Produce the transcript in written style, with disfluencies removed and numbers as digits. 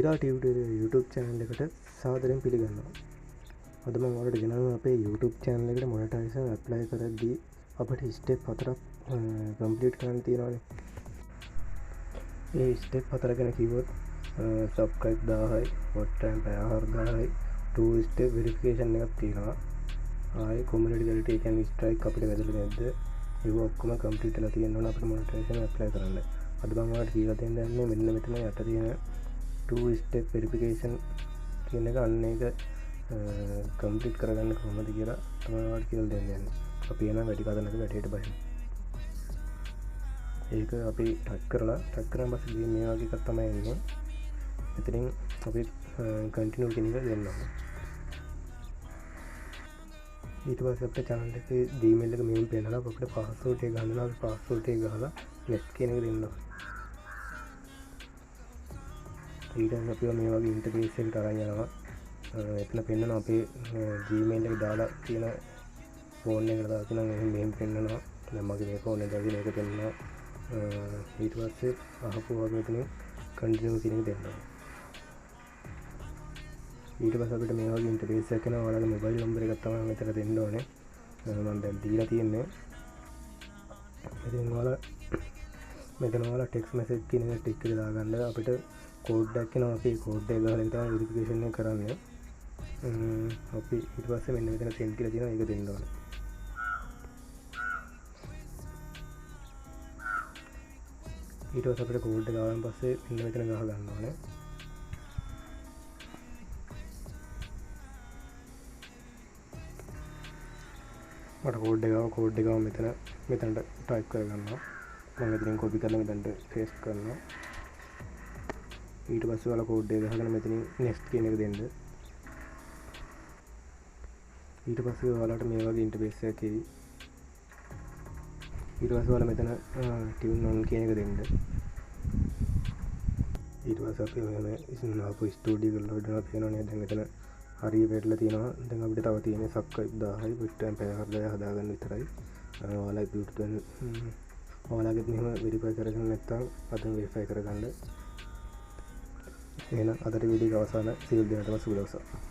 Picsart YouTube channel එකට සාදරයෙන් පිළිගන්නවා. අද මම ඔයාලට ගෙනාවා අපේ YouTube channel එකට monetization apply කරද්දී අපිට step 4ක් complete කරන්න තියෙනවානේ. ඒ step 4 ගැන කිව්වොත් subscribe 1000යි, watch time 4000යි, 2 step verification එකක් තියෙනවා. ආයේ community වලට ඒ කියන්නේ strike අපිට වැදලා නැද්ද? ඒක ඔක්කොම complete වෙලා තියෙනවා අපිට monetization apply කරන්න. අද මම ඔයාලට කියලා දෙන්න යන්නේ මෙන්න මෙතන යට තියෙන 2 step verification කියන එක අන්න ඒක complete කරගන්න කොහොමද කියලා තමයි ඔයාලට කියලා දෙන්න යන්නේ. අපි එන වැඩි කතා නැතුව වැඩේට බහිමු. ඒක අපි ටච් කරලා පස්සේ මේ වගේ එකක් තමයි එන්නේ. එතනින් අපි continue කියන එක දෙන්න ඕනේ. ඊට පස්සේ අපේ channel එකේ Gmail එක මෙහෙම පේනවා. අපිට password එක ගන්නවා. අපි password එක ගහලා next කියන එක දෙන්න ඕනේ. ඊට පස්සේ අපි මේ වගේ interface එකකට අරන් යනවා. එතන පෙන්නනවා අපේ Gmail එක දාලා තියෙන phone එකට දාලා තියෙන මෙහෙම පෙන්නනවා. දැන් මගේ මේ phone එක දාගෙන ඒක පෙන්නනවා. ඊට පස්සේ අහපු වගේ එතන continue කියන එක දෙන්න ඕනේ. ඊට පස්සේ අපිට මේ වගේ ඉන්ටර්ෆේස් එකක් එනවා. ඔයාලගේ මොබයිල් නම්බර් එකක් තමයි මෙතන දෙන්න ඕනේ. මම දැන් දීලා තියෙන්නේ. ඉතින් ඔයාලා මෙතන ඔයාලා ටෙක්ස්ට් මෙසේජ් කියන එක ටික් කරලා දාගන්න. අපිට කෝඩ් එකක් එනවා. අපි කෝඩ් එක ගහලා තමයි වෙරිෆිකේෂන් එක කරන්නේ. අපි ඊට පස්සේ මෙන්න මෙතන send කියලා තියෙනවා. ඒක දෙන්න ඕනේ. ඊට පස්සේ අපිට කෝඩ් එක ආවන් පස්සේ මෙන්න මෙතන ගහ ගන්න ඕනේ. මට කෝඩ් එක මෙතනට ටයිප් කරගන්නවා. මම ඉතින් කොපි කරලා මෙතනට පේස්ට් කරනවා. ඊට පස්සේ ඔයාලා කෝඩ් එක ගහගෙන මෙතනින් next කියන එක දෙන්න. ඊට පස්සේ ඔයාලට මේ වගේ ඉන්ටර්ෆේස් එකක් එයි. ඊට පස්සේ ඔයාලා මෙතන tune on කියන එක දෙන්න. ඊට පස්සේ අපි මෙහෙම ඉතින් ආපු ස්ටුඩියෝ එක ලෝඩ් කරලා තියෙනවා නේද? දැන් මෙතන හරිය වෙట్లా තියෙනවා. දැන් අපිට තව තියෙන්නේ subscribe 1000යි, watch time 4000 හදාගන්න විතරයි. ඔයාලගෙත් මෙහෙම verify කරගන්න නැත්නම් අදම verify කරගන්න. එහෙනම් අදට වීඩියෝ එක අවසන්. සියලු දෙනාටම සුබ දවසක්.